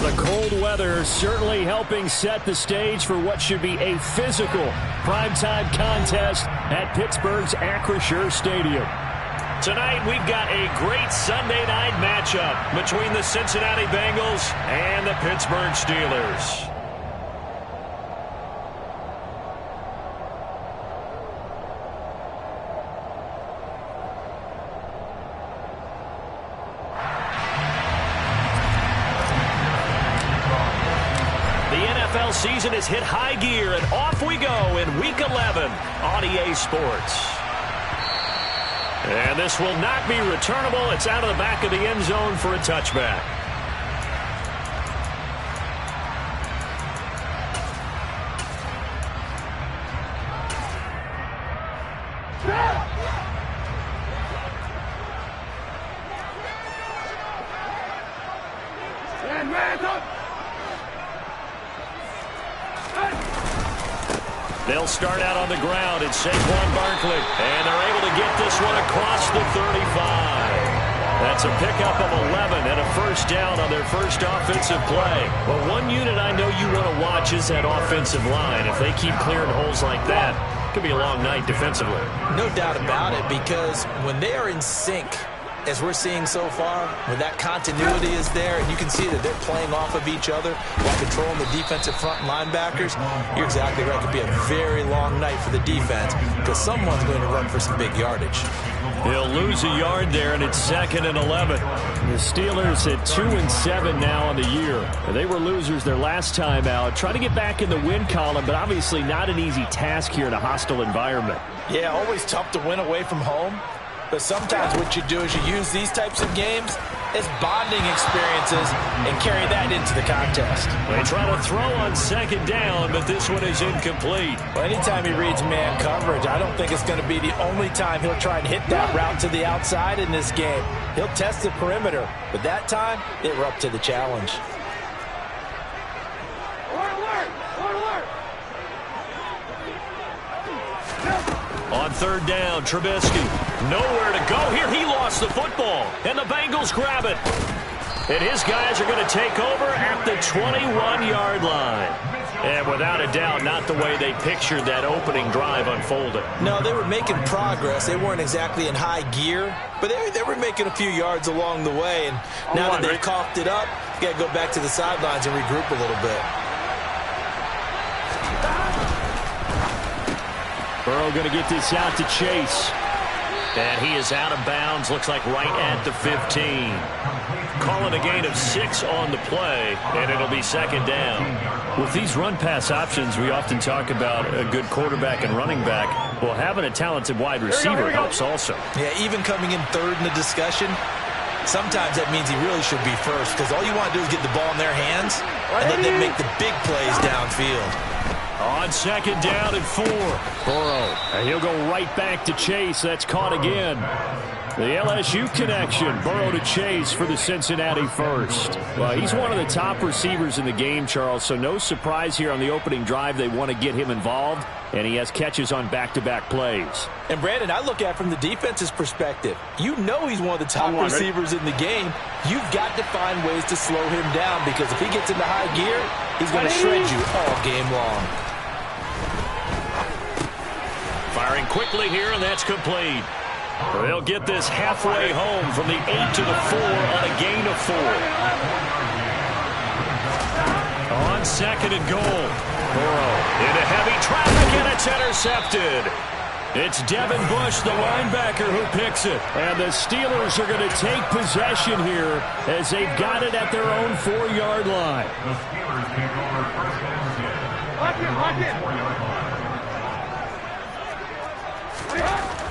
Well, the cold weather certainly helping set the stage for what should be a physical primetime contest at Pittsburgh's Acrisure Stadium. Tonight, we've got a great Sunday night matchup between the Cincinnati Bengals and the Pittsburgh Steelers. Season has hit high gear, and off we go in Week 11 on EA Sports. And this will not be returnable. It's out of the back of the end zone for a touchback. They'll start out on the ground. It's Saquon Barkley. And they're able to get this one across the 35. That's a pickup of 11 and a first down on their first offensive play. Well, one unit I know you want to watch is that offensive line. If they keep clearing holes like that, it could be a long night defensively. No doubt about it, because when they are in sync, as we're seeing so far, when that continuity is there, and you can see that they're playing off of each other while controlling the defensive front linebackers, you're exactly right. It could be a very long night for the defense because someone's going to run for some big yardage. He'll lose a yard there, and it's 2nd and 11. The Steelers at 2-7 now on the year. They were losers their last time out. Trying to get back in the win column, but obviously not an easy task here in a hostile environment. Yeah, always tough to win away from home. But sometimes what you do is you use these types of games as bonding experiences and carry that into the contest. They try to throw on 2nd down, but this one is incomplete. Well, anytime he reads man coverage, I don't think it's going to be the only time he'll try and hit that route to the outside in this game. He'll test the perimeter, but that time, they were up to the challenge. On 3rd down, Trubisky. Nowhere to go here. He lost the football, and the Bengals grab it. And his guys are going to take over at the 21-yard line. And without a doubt, not the way they pictured that opening drive unfolded. No, they were making progress. They weren't exactly in high gear, but they were making a few yards along the way. And now that they've coughed it up, you got to go back to the sidelines and regroup a little bit. Burrow going to get this out to Chase. And he is out of bounds. Looks like right at the 15. Calling a gain of 6 on the play, and it'll be 2nd down. With these run-pass options, we often talk about a good quarterback and running back. Well, having a talented wide receiver helps also. Yeah, even coming in 3rd in the discussion, sometimes that means he really should be first, because all you want to do is get the ball in their hands and let them make the big plays downfield. On 2nd down and 4. Burrow. And he'll go right back to Chase. That's caught again. The LSU connection. Burrow to Chase for the Cincinnati first. Well, he's one of the top receivers in the game, Charles, so no surprise here on the opening drive. They want to get him involved, and he has catches on back-to-back plays. And, Brandon, I look at it from the defense's perspective. You know he's one of the top receivers in the game. You've got to find ways to slow him down, because if he gets into high gear, he's going to shred you all game long. Firing quickly here, and that's complete. They'll get this halfway home from the 8 to the 4 on a gain of 4. On 2nd and goal. Burrow into heavy traffic, and it's intercepted. It's Devin Bush, the linebacker, who picks it. And the Steelers are going to take possession here as they've got it at their own 4-yard line. The Steelers take over first and 10. Lock it.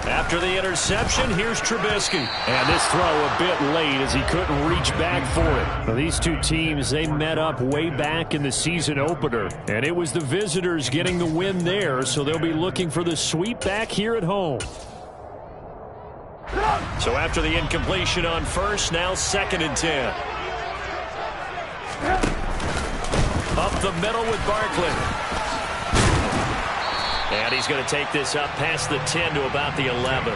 After the interception, here's Trubisky. And this throw a bit late as he couldn't reach back for it. Well, these two teams, they met up way back in the season opener. And it was the visitors getting the win there, so they'll be looking for the sweep back here at home. So after the incompletion on first, now 2nd and 10. Up the middle with Barkley. And he's going to take this up past the 10 to about the 11.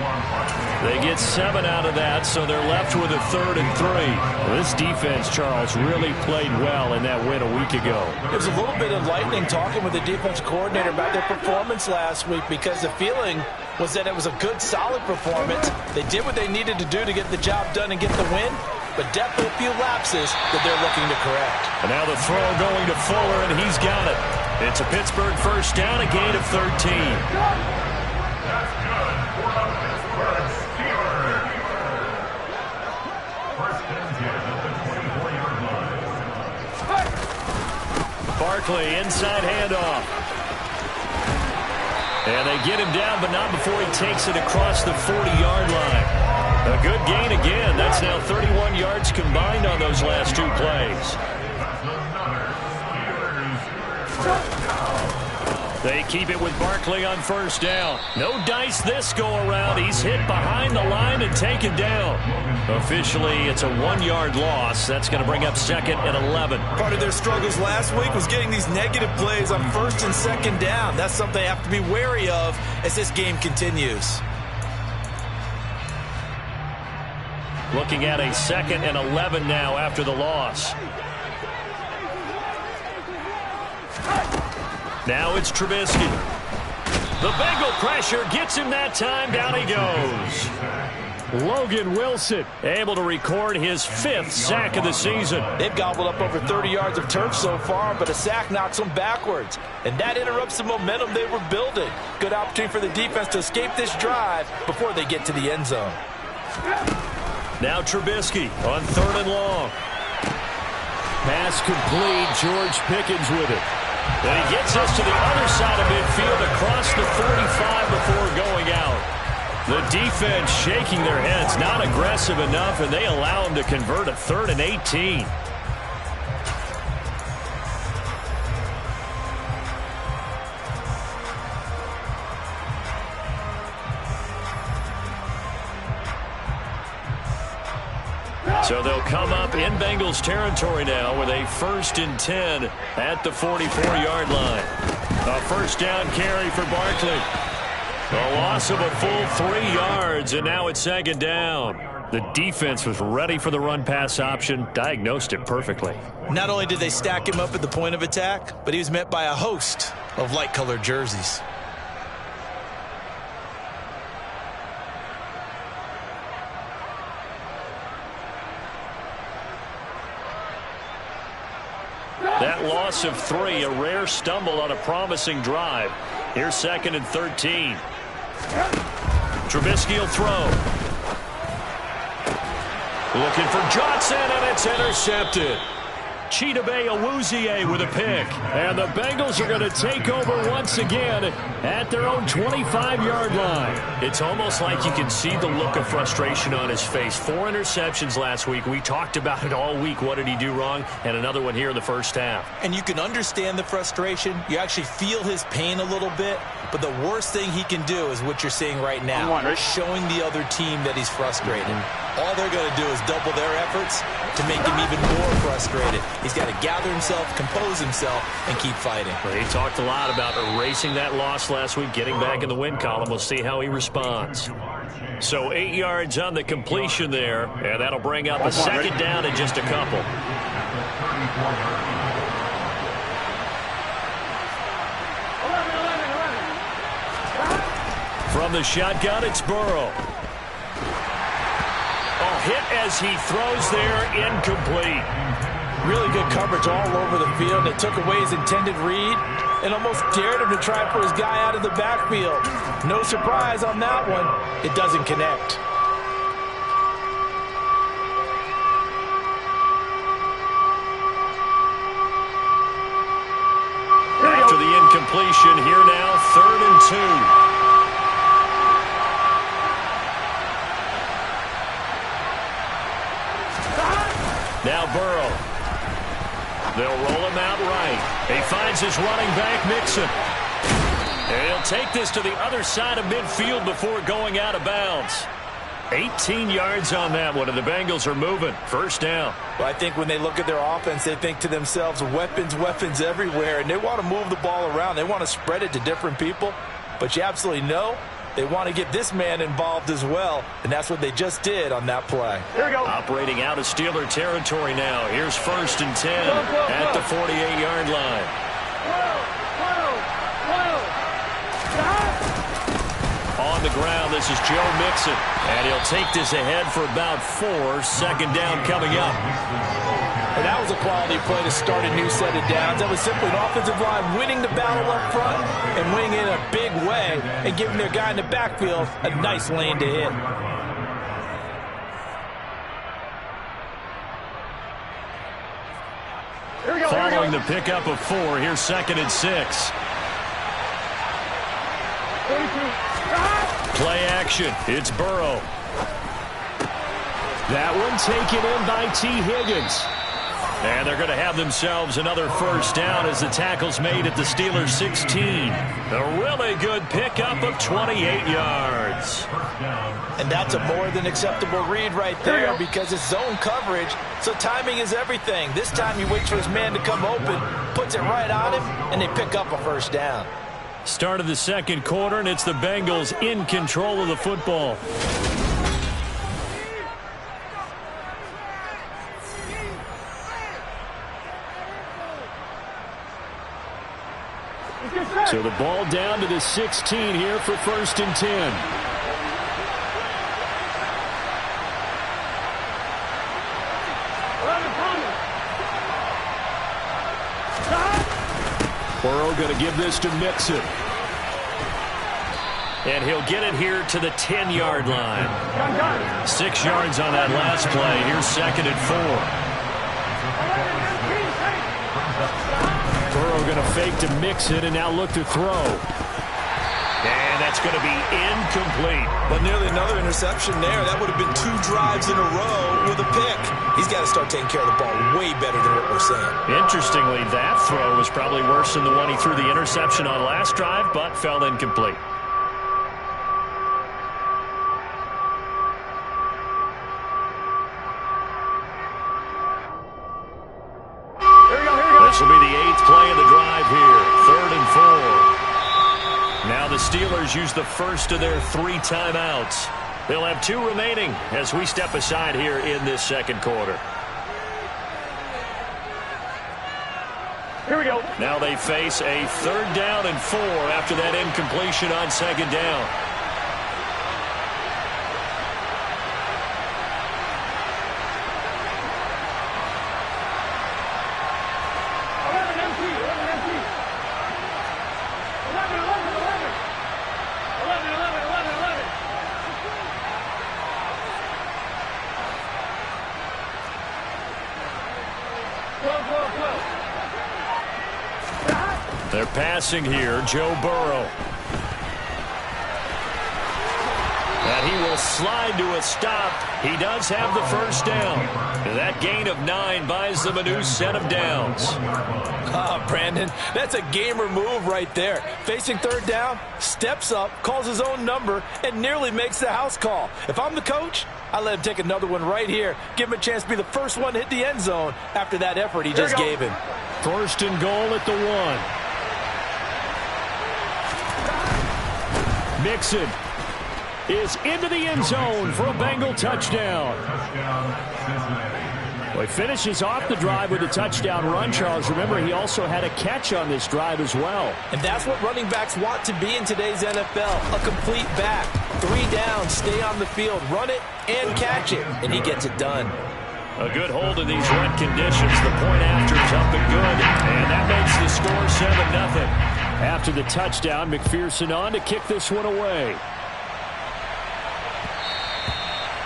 They get 7 out of that, so they're left with a 3rd and 3. Well, this defense, Charles, really played well in that win a week ago. It was a little bit enlightening talking with the defense coordinator about their performance last week, because the feeling was that it was a good, solid performance. They did what they needed to do to get the job done and get the win, but definitely a few lapses that they're looking to correct. And now the throw going to Fuller, and he's got it. It's a Pittsburgh first down, a gain of 13. Barkley, inside handoff. And they get him down, but not before he takes it across the 40-yard line. A good gain again. That's now 31 yards combined on those last 2 plays. They keep it with Barkley on first down. No dice this go-around. He's hit behind the line and taken down. Officially, it's a 1-yard loss. That's going to bring up 2nd and 11. Part of their struggles last week was getting these negative plays on 1st and 2nd down. That's something they have to be wary of as this game continues. Looking at a 2nd and 11 now after the loss. Now it's Trubisky. The Bengal pressure gets him that time. Down he goes. Logan Wilson able to record his 5th sack of the season. They've gobbled up over 30 yards of turf so far, but a sack knocks them backwards. And that interrupts the momentum they were building. Good opportunity for the defense to escape this drive before they get to the end zone. Now Trubisky on 3rd and long. Pass complete. George Pickens with it. And he gets us to the other side of midfield across the 45 before going out. The defense shaking their heads, not aggressive enough, and they allow him to convert a 3rd and 18. So they'll come up in Bengals territory now with a 1st and 10 at the 44-yard line. A first down carry for Barkley. A loss of a full 3 yards, and now it's 2nd down. The defense was ready for the run-pass option, diagnosed it perfectly. Not only did they stack him up at the point of attack, but he was met by a host of light-colored jerseys. That loss of 3, a rare stumble on a promising drive. Here's 2nd and 13. Trubisky will throw. Looking for Johnson, and it's intercepted. Chidobe Awuzie with a pick. And the Bengals are going to take over once again at their own 25-yard line. It's almost like you can see the look of frustration on his face. 4 interceptions last week. We talked about it all week. What did he do wrong? And another one here in the first half. And you can understand the frustration. You actually feel his pain a little bit. But the worst thing he can do is what you're seeing right now. Showing the other team that he's frustrated. All they're going to do is double their efforts to make him even more frustrated. He's got to gather himself, compose himself, and keep fighting. Well, he talked a lot about erasing that loss last week, getting back in the win column. We'll see how he responds. So 8 yards on the completion there, and that'll bring up a 2nd down in just a couple. From the shotgun, it's Burrow. Hit as he throws there, incomplete. Really good coverage all over the field. They took away his intended read and almost dared him to try for his guy out of the backfield. No surprise on that one. It doesn't connect. After the incompletion, here now, 3rd and 2. Now Burrow. They'll roll him out right. He finds his running back, Mixon. And he'll take this to the other side of midfield before going out of bounds. 18 yards on that one, and the Bengals are moving. First down. Well, I think when they look at their offense, they think to themselves, weapons, weapons everywhere, and they want to move the ball around. They want to spread it to different people. But you absolutely know they want to get this man involved as well, and that's what they just did on that play. Here we go. Operating out of Steeler territory now. Here's 1st and 10 at the 48-yard line. On the ground, this is Joe Mixon, and he'll take this ahead for about 4. 2nd down coming up. And that was a quality play to start a new set of downs. That was simply an offensive line winning the battle up front and winning in a big way and giving their guy in the backfield a nice lane to hit. Following the pickup of 4, here's 2nd and 6. Play action. It's Burrow. That one taken in by T. Higgins. And they're going to have themselves another 1st down as the tackle's made at the Steelers' 16. A really good pickup of 28 yards. And that's a more than acceptable read right there because it's zone coverage, so timing is everything. This time he waits for his man to come open, puts it right on him, and they pick up a 1st down. Start of the 2nd quarter, and it's the Bengals in control of the football. So the ball down to the 16 here for 1st and 10. Burrow going to give this to Mixon. And he'll get it here to the 10-yard line. 6 yards on that last play. Here's 2nd and 4. Burrow going to fake to Mixon and now look to throw. And that's going to be incomplete. But nearly another interception there. That would have been 2 drives in a row with a pick. He's got to start taking care of the ball way better than what we're saying. Interestingly, that throw was probably worse than the one he threw the interception on last drive, but fell incomplete. This will be the 8th play of the drive here. 3rd and 4. Now the Steelers use the first of their 3 timeouts. They'll have 2 remaining as we step aside here in this 2nd quarter. Here we go. Now they face a 3rd down and 4 after that incompletion on 2nd down. They're passing here, Joe Burrow. And he will slide to a stop. He does have the 1st down. That gain of 9 buys them a new set of downs. Oh, Brandon, that's a gamer move right there. Facing 3rd down, steps up, calls his own number, and nearly makes the house call. If I'm the coach, I let him take another one right here. Give him a chance to be the first one to hit the end zone after that effort he just gave him. 1st and goal at the 1. Mixon is into the end zone for a Bengal touchdown. Well, he finishes off the drive with a touchdown run, Charles. Remember, he also had a catch on this drive as well. And that's what running backs want to be in today's NFL, a complete back. 3 downs, stay on the field, run it, and catch it. And he gets it done. A good hold in these wet conditions. The point after is up and good. And that makes the score 7-0. After the touchdown, McPherson on to kick this one away.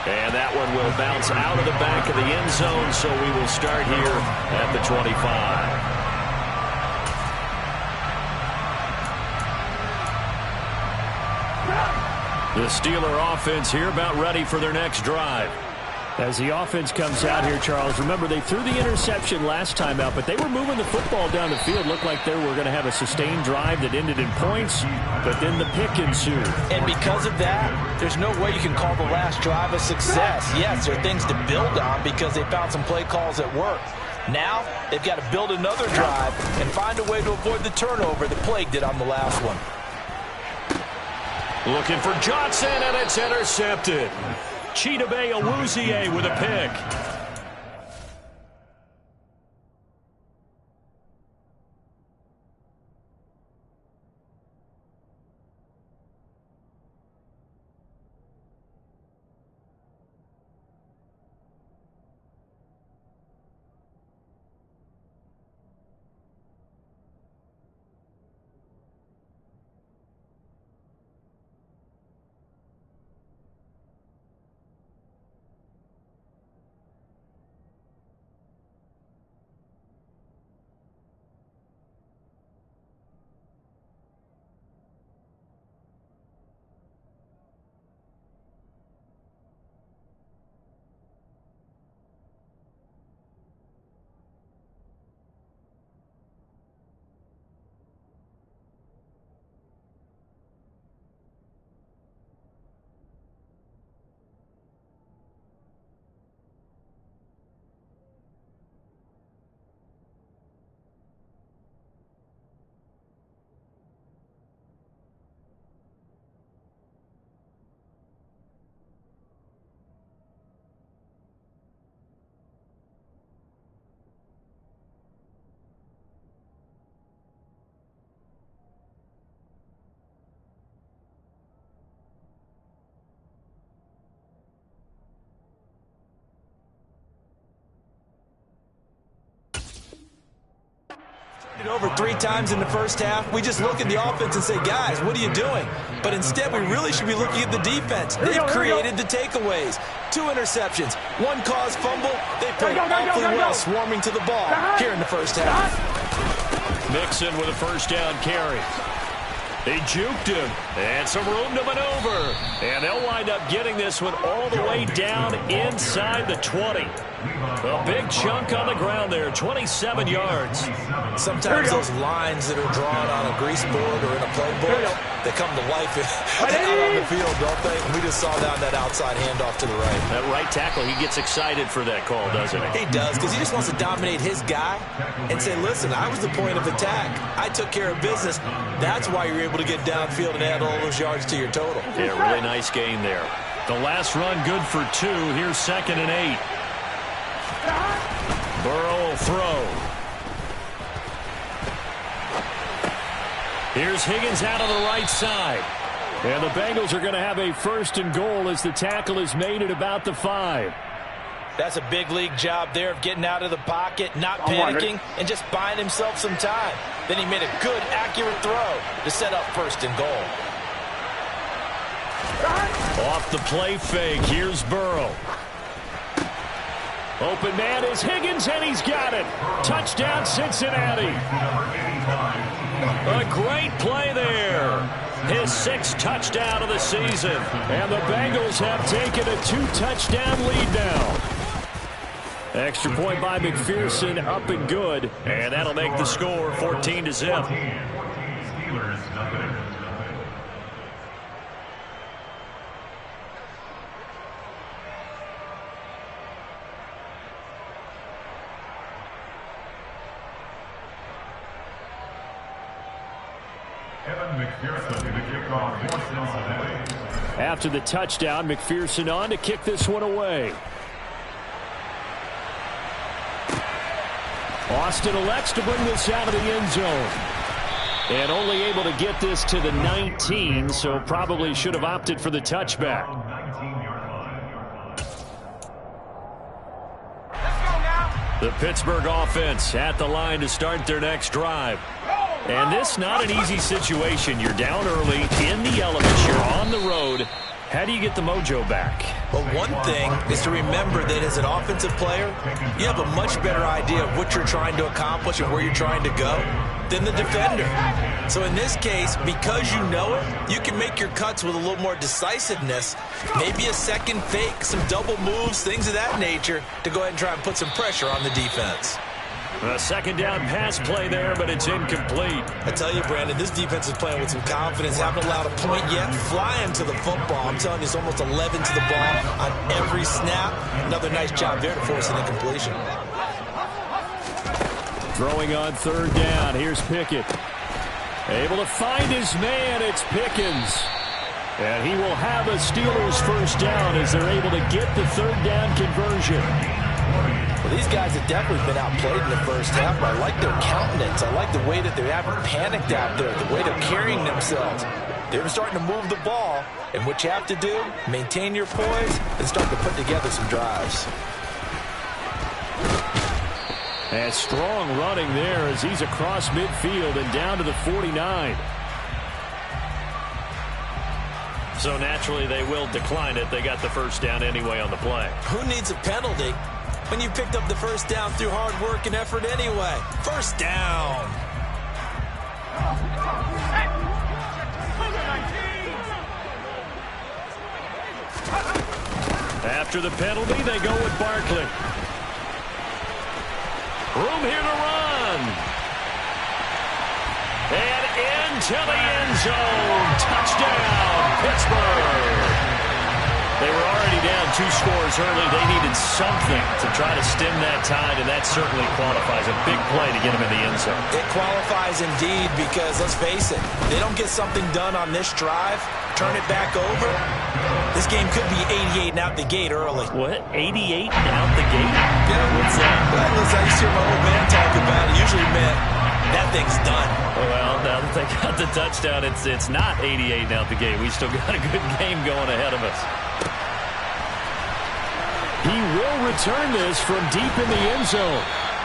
And that one will bounce out of the back of the end zone, so we will start here at the 25. The Steeler offense here about ready for their next drive. As the offense comes out here, Charles, remember they threw the interception last time out, but they were moving the football down the field. Looked like they were going to have a sustained drive that ended in points, but then the pick ensued. And because of that, there's no way you can call the last drive a success. Yes, there are things to build on because they found some play calls that work. Now, they've got to build another drive and find a way to avoid the turnover that plagued it on the last one. Looking for Johnson, and it's intercepted. Chidobe Awuzie with a pick. It over 3 times in the first half. We just look at the offense and say, guys, what are you doing? But instead, we really should be looking at the defense. They've created the takeaways. 2 interceptions, 1 caused fumble. They played awfully well swarming to the ball here in the first half. Mixon with a first down carry. They juked him, and some room to maneuver. And they'll wind up getting this one all the way down inside the 20. A big chunk on the ground there, 27 yards. Sometimes those lines that are drawn on a grease board or in a playbook, they come to life out on the field, don't they? We just saw that outside handoff to the right. That right tackle, he gets excited for that call, doesn't he? He does, because he just wants to dominate his guy and say, listen, I was the point of attack. I took care of business. That's why you're able to get downfield and add all those yards to your total. Yeah, really nice game there. The last run good for 2. Here's 2nd and 8. Burrow will throw. Here's Higgins out on the right side. And the Bengals are going to have a 1st and goal as the tackle is made at about the 5. That's a big league job there of getting out of the pocket, not panicking, and just buying himself some time. Then he made a good, accurate throw to set up 1st and goal. Off the play fake, here's Burrow. Open man is Higgins, and he's got it. Touchdown, Cincinnati. A great play there. His 6th touchdown of the season. And the Bengals have taken a 2-touchdown lead now. Extra point by McPherson, up and good. And that'll make the score 14-0. After the touchdown, McPherson on to kick this one away. Austin elects to bring this out of the end zone. And only able to get this to the 19, so probably should have opted for the touchback. The Pittsburgh offense at the line to start their next drive. And this not an easy situation. You're down early, in the elements, you're on the road. How do you get the mojo back? Well, one thing is to remember that as an offensive player, you have a much better idea of what you're trying to accomplish and where you're trying to go than the defender. So in this case, because you know it, you can make your cuts with a little more decisiveness, maybe a second fake, some double moves, things of that nature, to go ahead and try and put some pressure on the defense. A second down pass play there, but it's incomplete. I tell you, Brandon, this defense is playing with some confidence. Haven't allowed a point yet. Flying to the football. I'm telling you, it's almost 11 to the ball on every snap. Another nice job there to force an incompletion. Throwing on 3rd down. Here's Pickett. Able to find his man. It's Pickens. And he will have a Steelers first down as they're able to get the third down conversion. Well, these guys have definitely been outplayed in the first half, but I like their countenance. I like the way that they haven't panicked out there, the way they're carrying themselves. They're starting to move the ball, and what you have to do, maintain your poise and start to put together some drives. And strong running there as he's across midfield and down to the 49. So naturally they will decline it. They got the first down anyway on the play. Who needs a penalty when you picked up the first down through hard work and effort anyway? First down. After the penalty, they go with Barkley. Room here to run. And into the end zone. Touchdown, Pittsburgh. They were already down 2 scores early. They needed something to try to stem that tide, and that certainly qualifies. A big play to get them in the end zone. It qualifies indeed because, let's face it, they don't get something done on this drive, turn it back over, this game could be 88 and out the gate early. What? 88 and out the gate? Yeah, what's that? Well, listen, I used to hear my old man talk about it. Usually meant that thing's done. Well, now that they got the touchdown, it's not 88 and out the gate. We still got a good game going ahead of us. He will return this from deep in the end zone.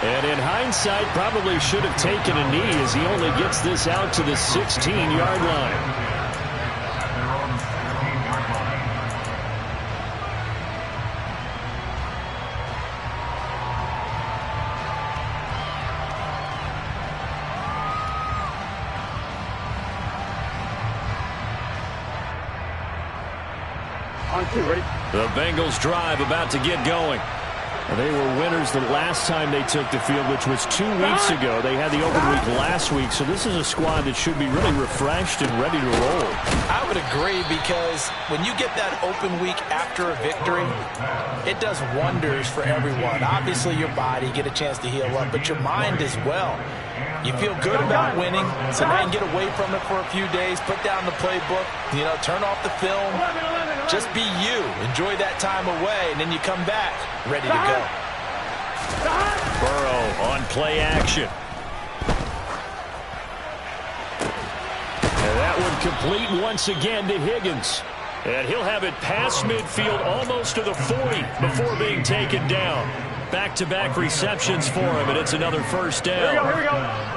And in hindsight, probably should have taken a knee as he only gets this out to the 16-yard line. The Bengals drive about to get going. They were winners the last time they took the field, which was 2 weeks ago. They had the open week last week, so this is a squad that should be really refreshed and ready to roll. I would agree because when you get that open week after a victory, it does wonders for everyone. Obviously, your body, get a chance to heal up, but your mind as well. You feel good about winning, so now you can get away from it for a few days, put down the playbook, turn off the film. Just be you. Enjoy that time away, and then you come back ready to go. Burrow on play action. And that one complete once again to Higgins. And he'll have it past midfield almost to the 40 before being taken down. Back-to-back receptions for him, and it's another first down. Here we go.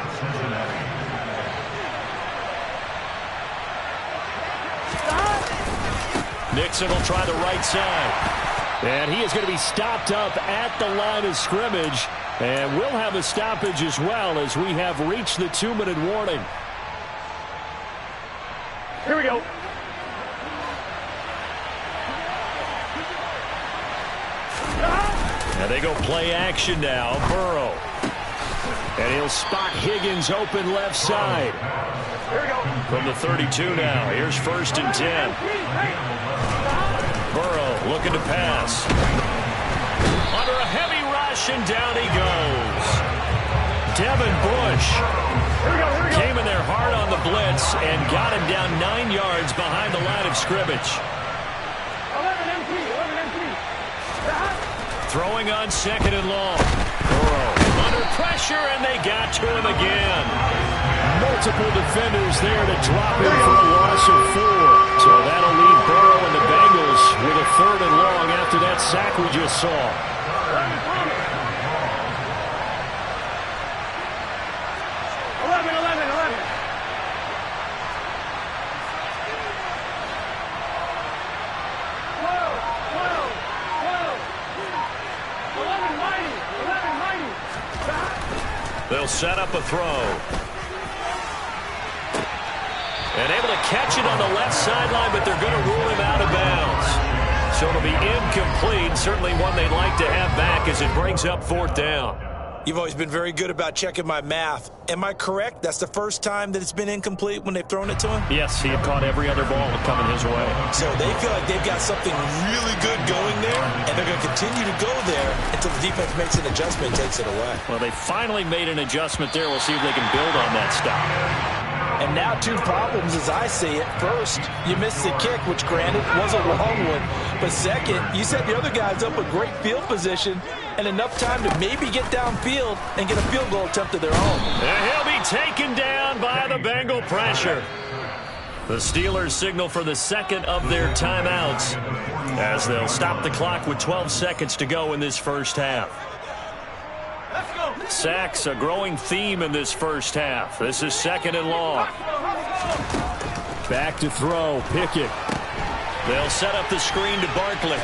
Nixon will try the right side. And he is going to be stopped up at the line of scrimmage. And we'll have a stoppage as well as we have reached the 2-minute warning. Here we go. And they go play action now. Burrow. And he'll spot Higgins open left side. Here we go. From the 32 now. Here's 1st and 10. Burrow looking to pass. Under a heavy rush, and down he goes. Devin Bush came in there hard on the blitz and got him down 9 yards behind the line of scrimmage. 11 MT. Throwing on 2nd and long. Burrow under pressure, and they got to him again. Multiple defenders there to drop him for a loss of 4. So that'll leave Burrow and the Bengals with a 3rd and long after that sack we just saw. 11. They'll set up a throw. And able to catch it on the left sideline, but they're going to rule him out of bounds. So it'll be incomplete. Certainly one they'd like to have back as it brings up 4th down. You've always been very good about checking my math. Am I correct? That's the first time that it's been incomplete when they've thrown it to him? Yes, he had caught every other ball coming his way. So they feel like they've got something really good going there, and they're going to continue to go there until the defense makes an adjustment and takes it away. Well, they finally made an adjustment there. We'll see if they can build on that stop. And now two problems as I see it. First, you missed the kick, which granted was a long one. But second, you set the other guys up with great field position and enough time to maybe get downfield and get a field goal attempt of their own. And he'll be taken down by the Bengal pressure. The Steelers signal for the second of their timeouts as they'll stop the clock with 12 seconds to go in this first half. Sacks a growing theme in this first half. This is 2nd and long. Back to throw. Pickett. They'll set up the screen to Barkley.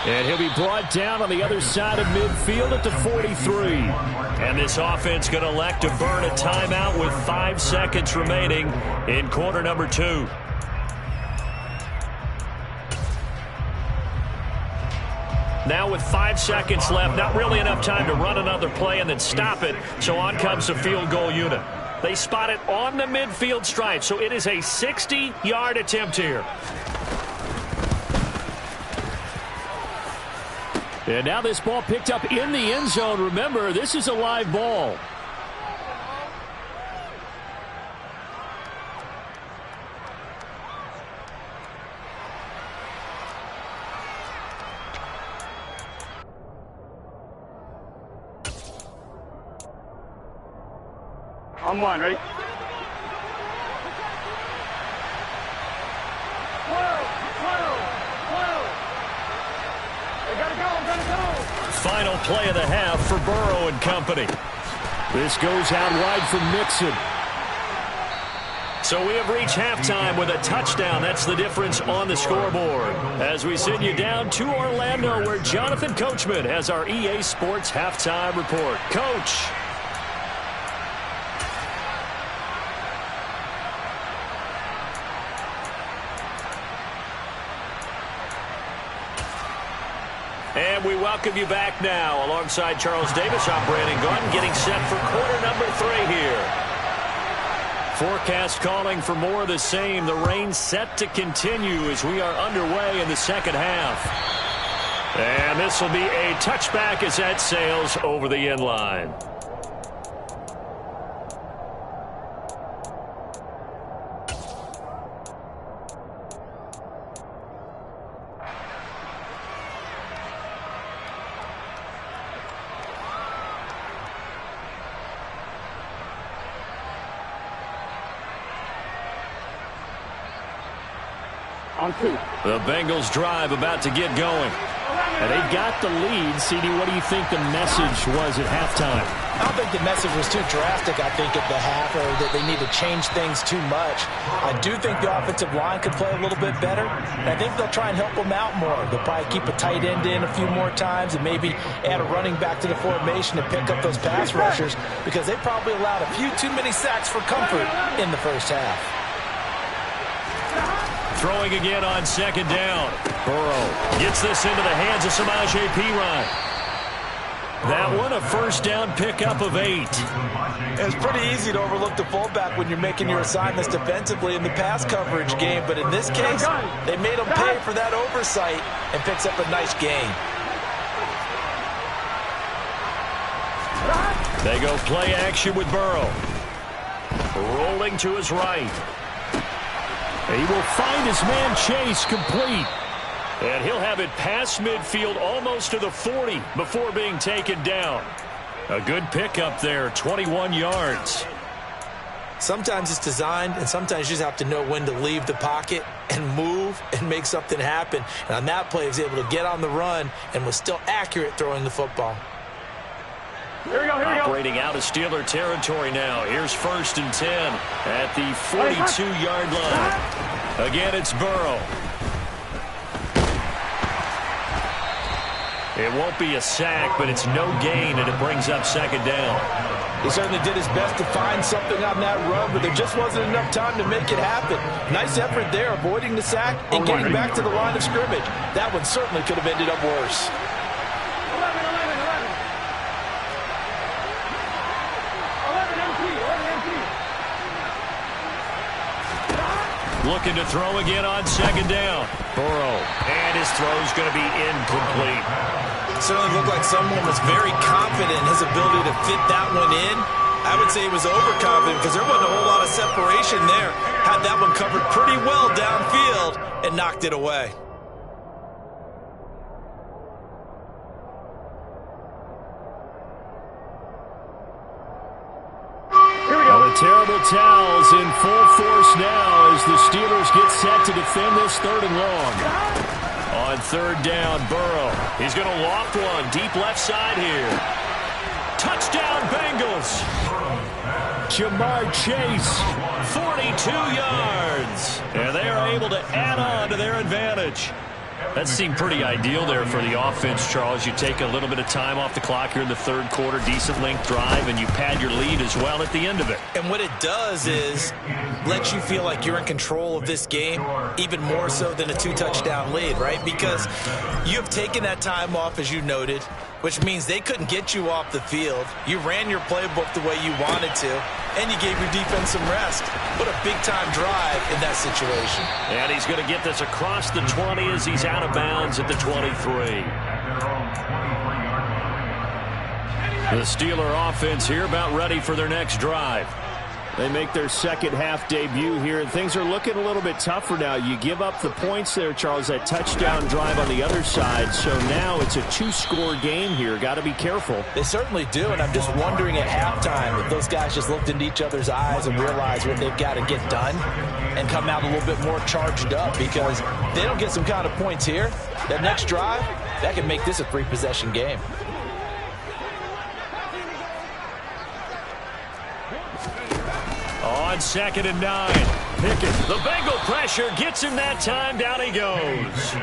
And he'll be brought down on the other side of midfield at the 43. And this offense going to elect to burn a timeout with 5 seconds remaining in quarter number 2. Now with 5 seconds left, not really enough time to run another play and then stop it. So on comes the field goal unit. They spot it on the midfield stripe, so it is a 60-yard attempt here. And now this ball picked up in the end zone. Remember, this is a live ball. On one, ready? 12, 12. They gotta go. Final play of the half for Burrow and company. This goes out wide for Mixon. So we have reached halftime with a touchdown. That's the difference on the scoreboard. As we send you down to Orlando, where Jonathan Coachman has our EA Sports halftime report. Coach. And we welcome you back now. Alongside Charles Davis, I'm Brandon Gordon, getting set for quarter number 3 here. Forecast calling for more of the same. The rain set to continue as we are underway in the second half. And this will be a touchback as that sails over the end line. On 2. The Bengals drive about to get going. And they got the lead. CD, what do you think the message was at halftime? I don't think the message was too drastic, I think, at the half, or that they need to change things too much. I do think the offensive line could play a little bit better, and I think they'll try and help them out more. They'll probably keep a tight end in a few more times and maybe add a running back to the formation to pick up those pass rushers, because they probably allowed a few too many sacks for comfort in the first half. Throwing again on 2nd down. Burrow gets this into the hands of Samaje Perine. That one a first down pickup of 8. It's pretty easy to overlook the fullback when you're making your assignments defensively in the pass coverage game, but in this case, they made him pay for that oversight and picks up a nice gain. They go play action with Burrow. Rolling to his right. He will find his man Chase complete. And he'll have it past midfield almost to the 40 before being taken down. A good pickup there, 21 yards. Sometimes it's designed, and sometimes you just have to know when to leave the pocket and move and make something happen. And on that play, he was able to get on the run and was still accurate throwing the football. Here we go. Operating out of Steeler territory now. Here's 1st and 10 at the 42-yard line. Again, it's Burrow. It won't be a sack, but it's no gain, and it brings up 2nd down. He certainly did his best to find something on that run, but there just wasn't enough time to make it happen. Nice effort there, avoiding the sack and getting back to the line of scrimmage. That one certainly could have ended up worse. 11. Looking to throw again on 2nd down. Burrow, and his throw's going to be incomplete. Certainly looked like someone was very confident in his ability to fit that one in. I would say he was overconfident because there wasn't a whole lot of separation there. Had that one covered pretty well downfield and knocked it away. Terrible towels in full force now as the Steelers get set to defend this 3rd and long. On 3rd down, Burrow. He's going to loft one deep left side here. Touchdown, Bengals. Jamar Chase, 42 yards. And they are able to add on to their advantage. That seemed pretty ideal there for the offense, Charles. You take a little bit of time off the clock here in the 3rd quarter, decent length drive, and you pad your lead as well at the end of it. And what it does is let you feel like you're in control of this game, even more so than a 2-touchdown lead, right? Because you have taken that time off, as you noted, which means they couldn't get you off the field. You ran your playbook the way you wanted to, and you gave your defense some rest. What a big-time drive in that situation. And he's going to get this across the 20 as he's out of bounds at the 23. The Steeler offense here about ready for their next drive. They make their second half debut here, and things are looking a little bit tougher now. You give up the points there, Charles, that touchdown drive on the other side. So now it's a 2-score game here. Got to be careful. They certainly do, and I'm just wondering at halftime if those guys just looked into each other's eyes and realized what they've got to get done and come out a little bit more charged up, because if they don't get some kind of points here, that next drive, that can make this a 3-possession game. On 2nd and 9, Pickett. The Bengal pressure gets him that time. Down he goes.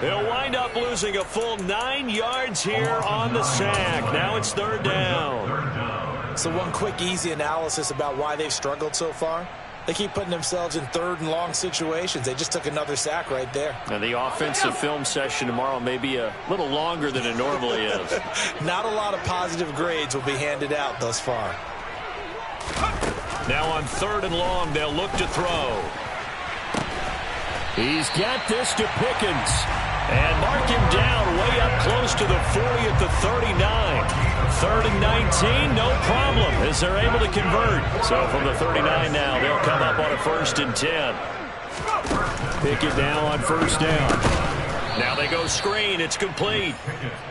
He'll wind up losing a full 9 yards here on the sack. Now it's 3rd down. So one quick, easy analysis about why they've struggled so far. They keep putting themselves in 3rd and long situations. They just took another sack right there. And the offensive film session tomorrow may be a little longer than it normally is. Not a lot of positive grades will be handed out thus far. Now on 3rd and long, they'll look to throw. He's got this to Pickens. And mark him down way up close to the 40 at the 39. 3rd and 19, no problem, as they're able to convert. So from the 39 now, they'll come up on a 1st and 10. Pickett now on 1st down. Now they go screen. It's complete.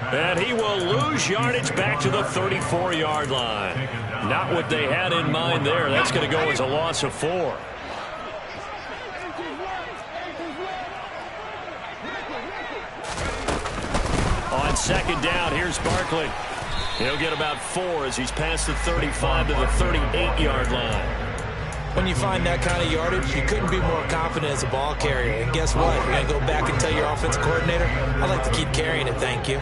And he will lose yardage back to the 34-yard line. Not what they had in mind there. That's going to go as a loss of 4. On 2nd down, here's Barkley. He'll get about 4 as he's past the 35 to the 38-yard line. When you find that kind of yardage, you couldn't be more confident as a ball carrier. And guess what? You're going to go back and tell your offensive coordinator, I'd like to keep carrying it, thank you.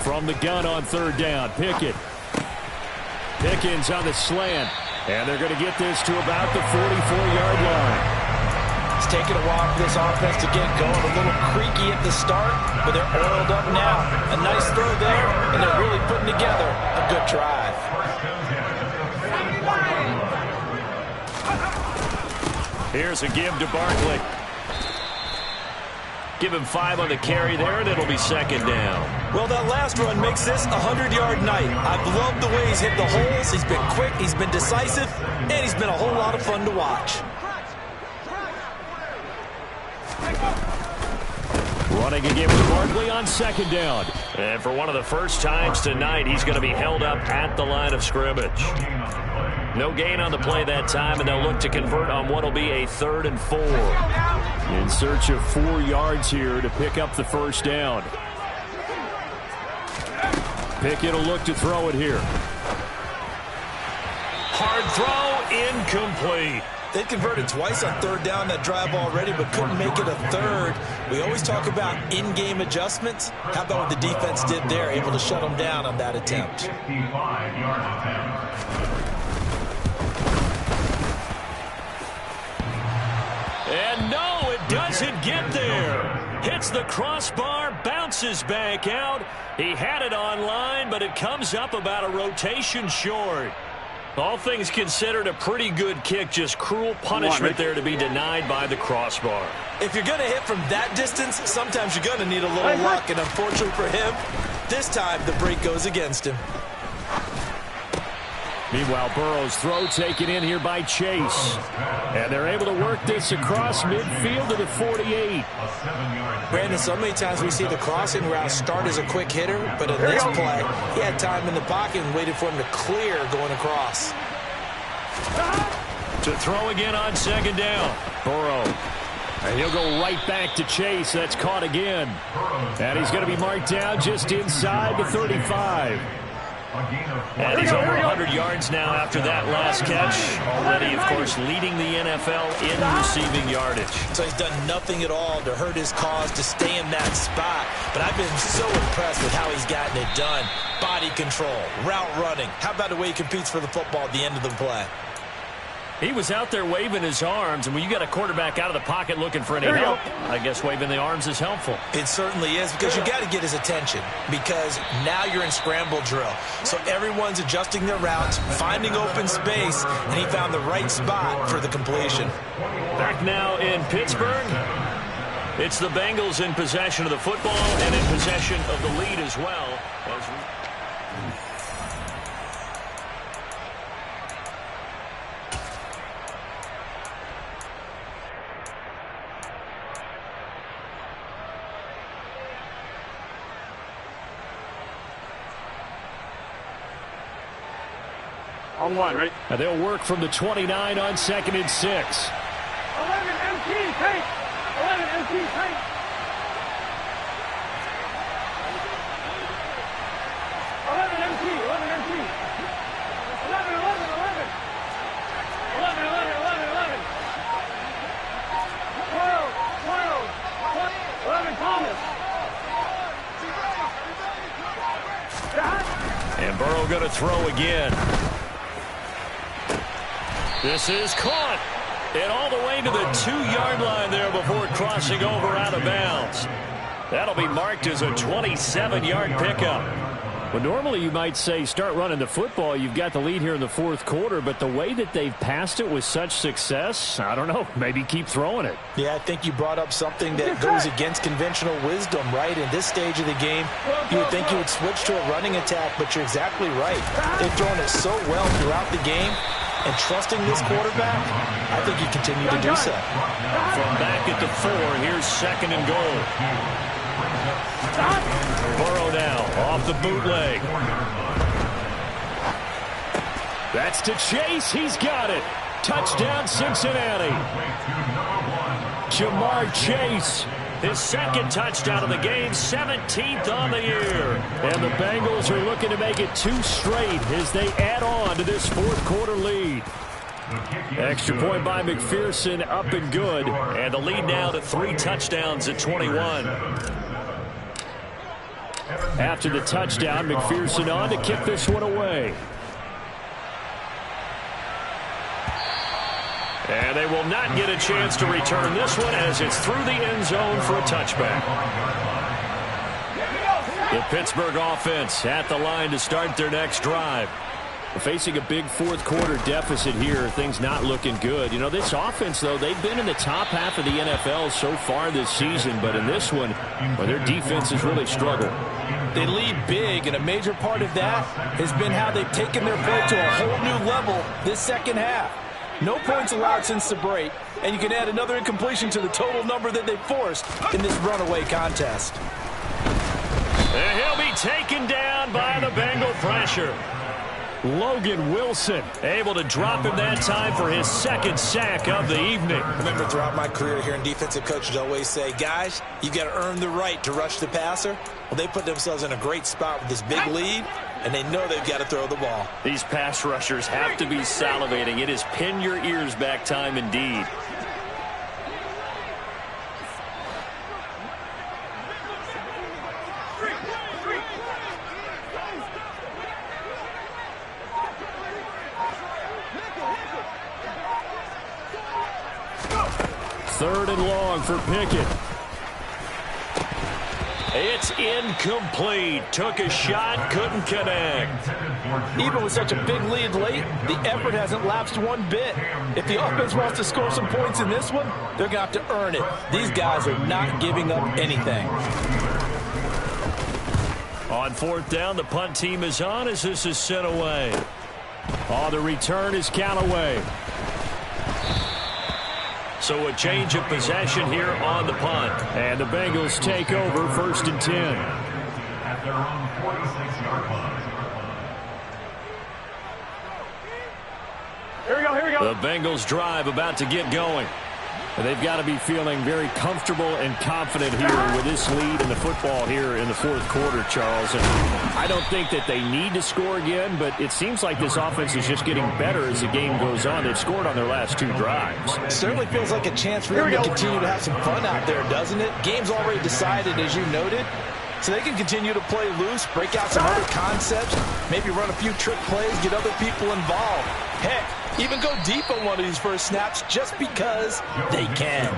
From the gun on 3rd down, Pickett. Pickens on the slant. And they're going to get this to about the 44-yard line. It's taken a while for this offense to get going. A little creaky at the start, but they're oiled up now. A nice throw there, and they're really putting together a good drive. Here's a give to Barkley. Give him 5 on the carry there, and it'll be 2nd down. Well, that last run makes this a 100-yard night. I've loved the way he's hit the holes. He's been quick, he's been decisive, and he's been a whole lot of fun to watch. Running again with Barkley on 2nd down. And for one of the first times tonight, he's going to be held up at the line of scrimmage. No gain on the play that time, and they'll look to convert on what will be a 3rd and 4. In search of 4 yards here to pick up the 1st down. Pickett will look to throw it here. Hard throw, incomplete. They converted twice on 3rd down that drive already, but couldn't make it a 3rd. We always talk about in-game adjustments. How about what the defense did there, able to shut them down on that attempt? And no, it doesn't get there. Hits the crossbar, bounces back out. He had it on line, but it comes up about a rotation short. All things considered, a pretty good kick. Just cruel punishment there to be denied by the crossbar. If you're going to hit from that distance, sometimes you're going to need a little luck. And unfortunately for him, this time the break goes against him. Meanwhile, Burrow's throw taken in here by Chase. And they're able to work this across midfield to the 48. Brandon, so many times we see the crossing route start as a quick hitter, but in this play, he had time in the pocket and waited for him to clear going across. To throw again on second down. Burrow. And he'll go right back to Chase. That's caught again. And he's going to be marked down just inside the 35. And he's over 100 yards now after that last catch. Already, of course, leading the NFL in receiving yardage. So he's done nothing at all to hurt his cause to stay in that spot. But I've been so impressed with how he's gotten it done. Body control, route running. How about the way he competes for the football at the end of the play? He was out there waving his arms, and when you got a quarterback out of the pocket looking for any help, I guess waving the arms is helpful. It certainly is, because you got to get his attention, because now you're in scramble drill. So everyone's adjusting their routes, finding open space, and he found the right spot for the completion. Back now in Pittsburgh. It's the Bengals in possession of the football and in possession of the lead as well. On one, right? Now they'll work from the 29 on 2nd and 6. 11 MT, take! 11 MT, take! 11 MT, 11 MT. 11, 11, 11. 11, 11, 11, 11. 12, 12, 11 Thomas. And Burrow going to throw again. This is caught. And all the way to the 2-yard line there before crossing over out of bounds. That'll be marked as a 27-yard pickup. Well, normally you might say start running the football. You've got the lead here in the fourth quarter, but the way that they've passed it with such success, I don't know, maybe keep throwing it. Yeah, I think you brought up something that goes against conventional wisdom, right? In this stage of the game, you would think you would switch to a running attack, but you're exactly right. They've thrown it so well throughout the game, and trusting this quarterback, I think you continue to do so. From back at the 4, here's 2nd and goal. Burrow now off the bootleg. That's to Chase. He's got it. Touchdown, Cincinnati. Jamar Chase, his 2nd touchdown of the game, 17th on the year. And the Bengals are looking to make it 2 straight as they add on to this fourth quarter lead. Extra point by McPherson, up and good. And the lead now to 3 touchdowns at 21. After the touchdown, McPherson on to kick this one away. And they will not get a chance to return this one as it's through the end zone for a touchback. The Pittsburgh offense at the line to start their next drive. Facing a big fourth quarter deficit here, things not looking good. You know, this offense, though, they've been in the top half of the NFL so far this season, but in this one, well, their defense has really struggled. They lead big, and a major part of that has been how they've taken their play to a whole new level this second half. No points allowed since the break, and you can add another incompletion to the total number that they forced in this runaway contest. And he'll be taken down by the Bengal pressure. Logan Wilson able to drop him that time for his 2nd sack of the evening. Remember, throughout my career here in defensive coaches always say, guys, you got to earn the right to rush the passer. Well, they put themselves in a great spot with this big lead, and they know they've got to throw the ball. These pass rushers have to be salivating. It is pin your ears back time indeed. Third and long for Pickett. It's incomplete. Took a shot, couldn't connect. Even with such a big lead late, the effort hasn't lapsed one bit. If the offense wants to score some points in this one, they're going to have to earn it. These guys are not giving up anything. On fourth down, the punt team is on as this is sent away. Oh, the return is Callaway. So a change of possession here on the punt. And the Bengals take over 1st and 10. At their own 46-yard line. Here we go, here we go. The Bengals drive about to get going. They've got to be feeling very comfortable and confident here with this lead in the football here in the fourth quarter, Charles. And I don't think that they need to score again, but it seems like this offense is just getting better as the game goes on. They've scored on their last 2 drives. It certainly feels like a chance for them to continue to have some fun out there, doesn't it? Game's already decided, as you noted. So they can continue to play loose, break out some other concepts, maybe run a few trick plays, get other people involved. Heck, even go deep on one of these first snaps just because they can.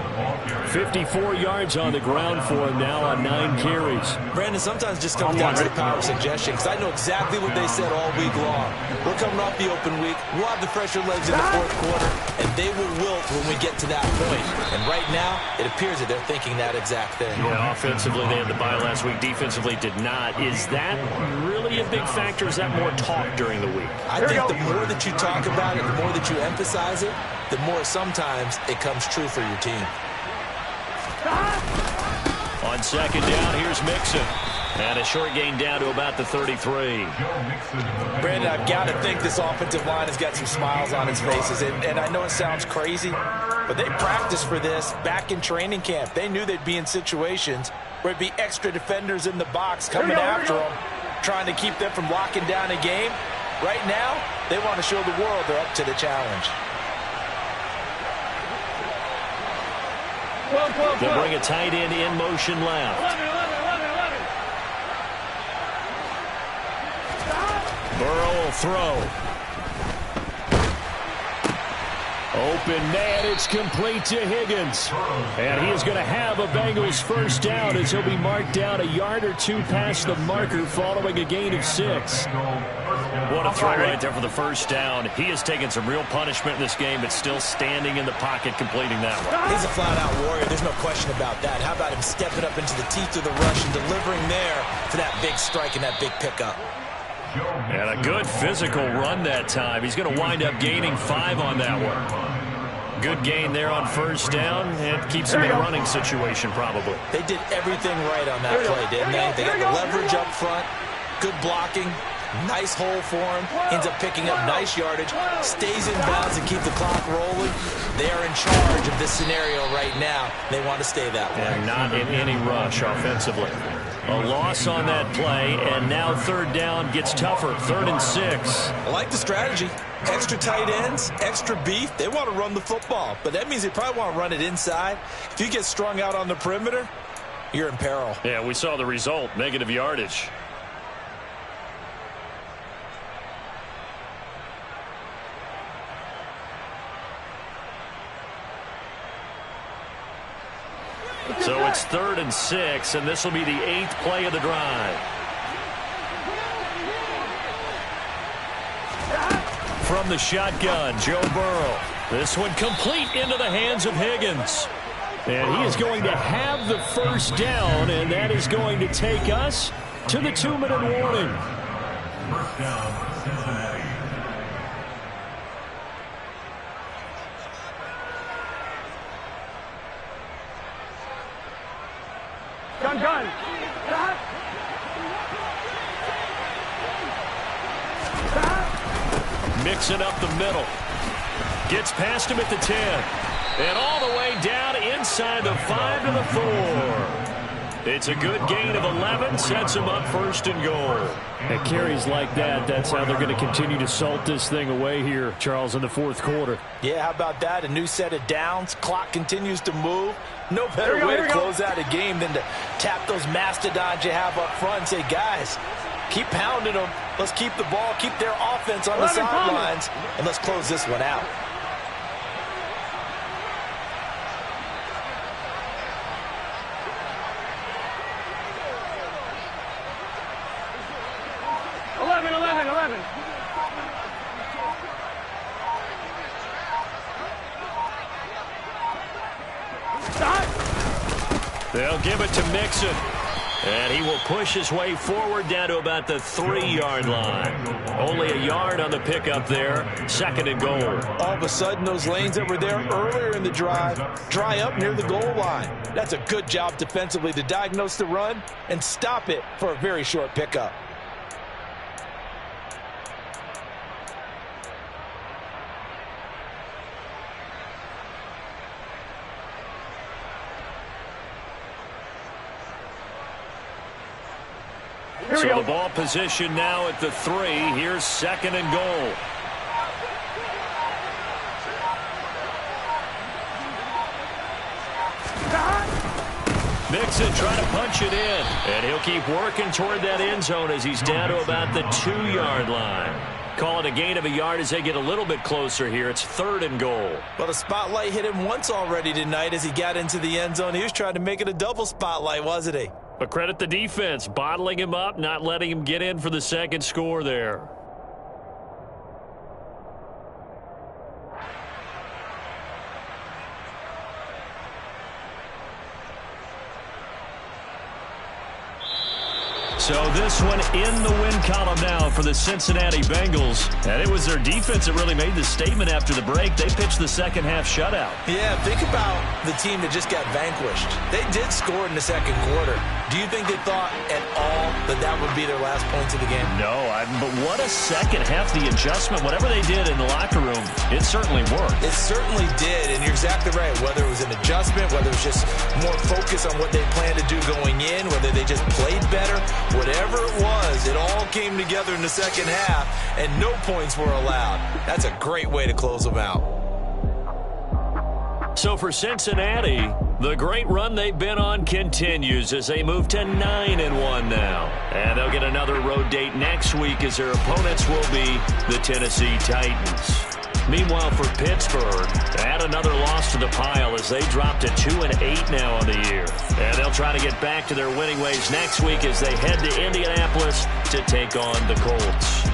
54 yards on the ground for him now on 9 carries. Brandon, sometimes just comes down to the power of suggestion, because I know exactly what they said all week long. We're coming off the open week. We'll have the fresher legs in the fourth quarter, and they will wilt when we get to that point. And right now, it appears that they're thinking that exact thing. Yeah, offensively, they had the bye last week. Defensively, did not. Is that really a big factor? Is that more talk during the week? I think the more that you talk about it, the more that you emphasize it, the more sometimes it comes true for your team. On second down, here's Mixon. And a short gain down to about the 33. Brandon, I've got to think this offensive line has got some smiles on its faces. And I know it sounds crazy, but they practiced for this back in training camp. They knew they'd be in situations where it'd be extra defenders in the box coming after them, trying to keep them from locking down a game. Right now, they want to show the world they're up to the challenge. They'll bring a tight end in motion left. 11. Burrow will throw. Open man, it's complete to Higgins. And he is going to have a Bengals first down as he'll be marked down a yard or 2 past the marker following a gain of 6. What a throw right there for the first down. He has taken some real punishment in this game, but still standing in the pocket completing that one. He's a flat-out warrior. There's no question about that. How about him stepping up into the teeth of the rush and delivering there for that big strike and that big pickup? And a good physical run that time. He's going to wind up gaining 5 on that one. Good gain there on first down, and keeps him in a running situation probably. They did everything right on that play, didn't they? They got the leverage up front, good blocking, nice hole for him, ends up picking up nice yardage, stays in bounds and keep the clock rolling. They are in charge of this scenario right now. They want to stay that way. And not in any rush offensively. A loss on that play, and now third down gets tougher. 3rd and 6. I like the strategy. Extra tight ends, extra beef. They want to run the football, but that means they probably want to run it inside. If you get strung out on the perimeter, you're in peril. Yeah, we saw the result, negative yardage. So it's 3rd and 6, and this will be the 8th play of the drive. From the shotgun, Joe Burrow. This one complete into the hands of Higgins. And he is going to have the first down, and that is going to take us to the 2-minute warning. First down, Cincinnati. Gun. Mixing up the middle. Gets past him at the 10. And all the way down inside the 5 to the 4. It's a good gain of 11. Sets him up 1st and goal. At carries like that, that's how they're going to continue to salt this thing away here, Charles, in the fourth quarter. Yeah, how about that? A new set of downs. Clock continues to move. No better way to close out a game than to tap those mastodons you have up front and say, guys, keep pounding them. Let's keep the ball, keep their offense on the sidelines, and let's close this one out. They'll give it to Mixon. And he will push his way forward down to about the 3-yard line. Only a yard on the pickup there. 2nd and goal. All of a sudden, those lanes that were there earlier in the drive dry up near the goal line. That's a good job defensively to diagnose the run and stop it for a very short pickup. So the ball position now at the 3. Here's 2nd and goal. Mixon trying to punch it in. And he'll keep working toward that end zone as he's down to about the 2-yard line. Call it a gain of a yard as they get a little bit closer here. It's 3rd and goal. Well, the spotlight hit him once already tonight as he got into the end zone. He was trying to make it a double spotlight, wasn't he? But credit the defense, bottling him up, not letting him get in for the 2nd score there. So this one in the win column now for the Cincinnati Bengals. And it was their defense that really made the statement after the break. They pitched the second half shutout. Yeah, think about the team that just got vanquished. They did score in the 2nd quarter. Do you think they thought at all that that would be their last points of the game? No, but what a second half. The adjustment, whatever they did in the locker room, it certainly worked. It certainly did, and you're exactly right. Whether it was an adjustment, whether it was just more focus on what they planned to do going in, whether they just played better, whatever it was, it all came together in the 2nd half, and no points were allowed. That's a great way to close them out. So for Cincinnati, the great run they've been on continues as they move to 9-1 now. And they'll get another road date next week as their opponents will be the Tennessee Titans. Meanwhile, for Pittsburgh, add another loss to the pile as they drop to 2-8 now on the year. And they'll try to get back to their winning ways next week as they head to Indianapolis to take on the Colts.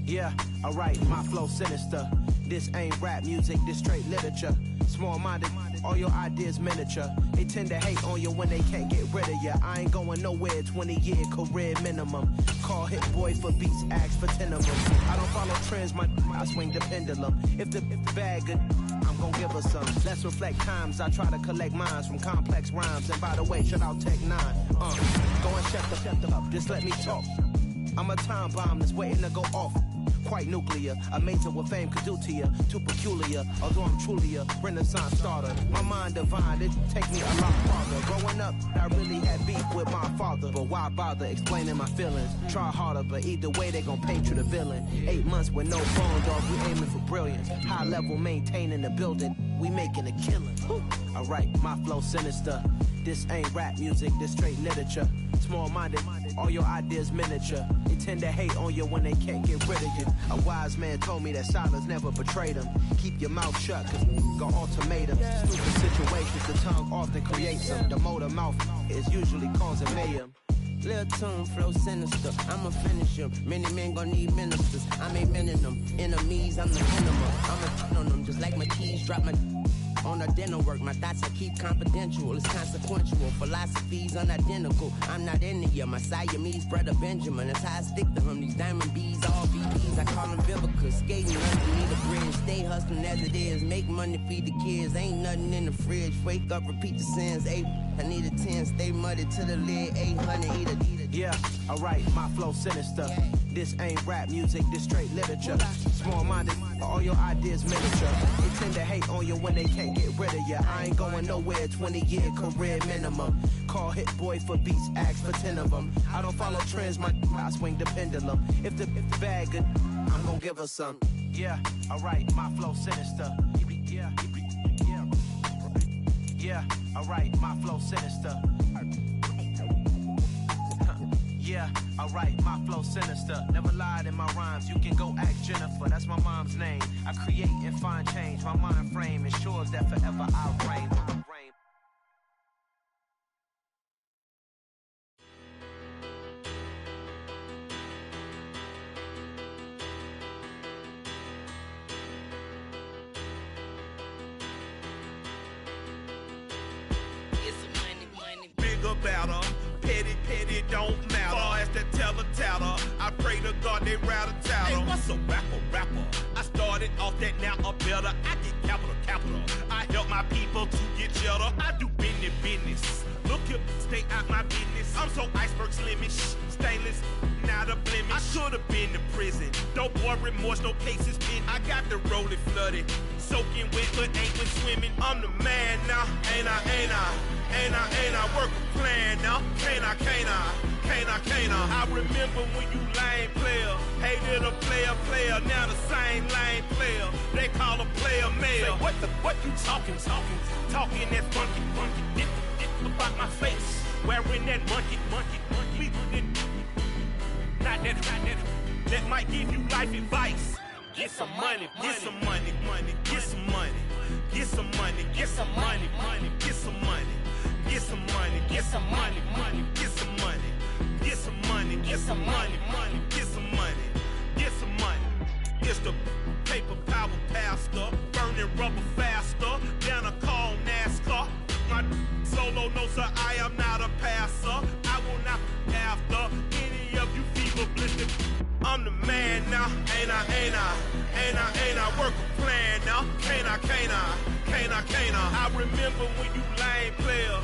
Yeah, alright, my flow sinister. This ain't rap music, this straight literature. Small-minded, all your ideas miniature. They tend to hate on you when they can't get rid of you. I ain't going nowhere, 20-year career minimum. Call hit boy for beats, ask for 10 of them. I don't follow trends, I swing the pendulum. If the bag good, I'm gonna give her some. Let's reflect times, I try to collect minds from complex rhymes. And by the way, shout out Tech 9. Go and shut the up, just let me talk. I'm a time bomb that's waiting to go off. Quite nuclear, amazing what fame could do to you. Too peculiar, although I'm truly a renaissance starter. My mind divine, it take me a lot farther. Growing up, I really had beef with my father. But why bother explaining my feelings? Try harder, but either way they gon' paint you the villain. 8 months with no phone, dog, we aiming for brilliance. High level maintaining the building, we making a killing. Alright, my flow sinister. This ain't rap music, this straight literature. Small-minded, All your ideas miniature. They tend to hate on you when they can't get rid of you. A wise man told me that silence never betrayed him. Keep your mouth shut, cause got ultimatums. Stupid situations, the tongue often creates them. The motor mouth is usually causing mayhem. Lil' tune, flow sinister, I'ma finish him. Many men gon' need ministers, I'm aiming them. Enemies, I'm the enema. I'ma on them, just like my keys, drop my on a dinner work. My thoughts I keep confidential, it's consequential. Philosophies unidentical, I'm not into you. My Siamese brother Benjamin, that's how I stick to him. These diamond bees, all BBs, I call them Vivica. Skating underneath the bridge, stay hustling as it is. Make money, feed the kids, ain't nothing in the fridge. Wake up, repeat the sins, I need a 10, stay muddy to the lid, 800, eat a. Yeah, alright, my flow sinister. This ain't rap music, this straight literature. Small-minded, all your ideas miniature. They tend to hate on you when they can't get rid of you. I ain't going nowhere, 20-year career minimum. Call Hit Boy for beats, ask for 10 of them. I don't follow trends, I swing the pendulum. If the bag good, I'm gonna give her some. Yeah, alright, my flow sinister. Yeah, alright, my flow sinister. Yeah, alright, my flow sinister. Never lied in my rhymes, you can go ask Jennifer. That's my mom's name. I create and find change. My mind frame ensures that forever I'll reign. Bigger, better, petty, don't matter. Far as the teller, I pray to God they rattle tattle. Hey, what's a rapper? I started off that, now I'm better. I get capital. I help my people to get cheddar. I do business. Look here, stay out my business. I'm so iceberg slimish, stainless, not a blemish. I should have been to prison. Don't boy remorse, no cases pinned. I got the rolling flooded, soaking wet, but ain't been swimming. I'm the man now, ain't I? Work a plan now, can't I? I remember when you lame player, hated a player, now the same lame player. They call a player mayor. Say, what you talking that funky, about my face, wearing that monkey. Not that might give you life advice. Get some money, get some money, get some money, get some money, get some money, get some money, get some money, get some money, get some money, get some money, get some money, get some money, get some money. It's the paper power pastor, burning rubber faster than a call NASCAR. My solo notes are I am not a passer. I will not after any of you fever blistered. I'm the man now, ain't I? Work a plan now, can't I? I remember when you lame player.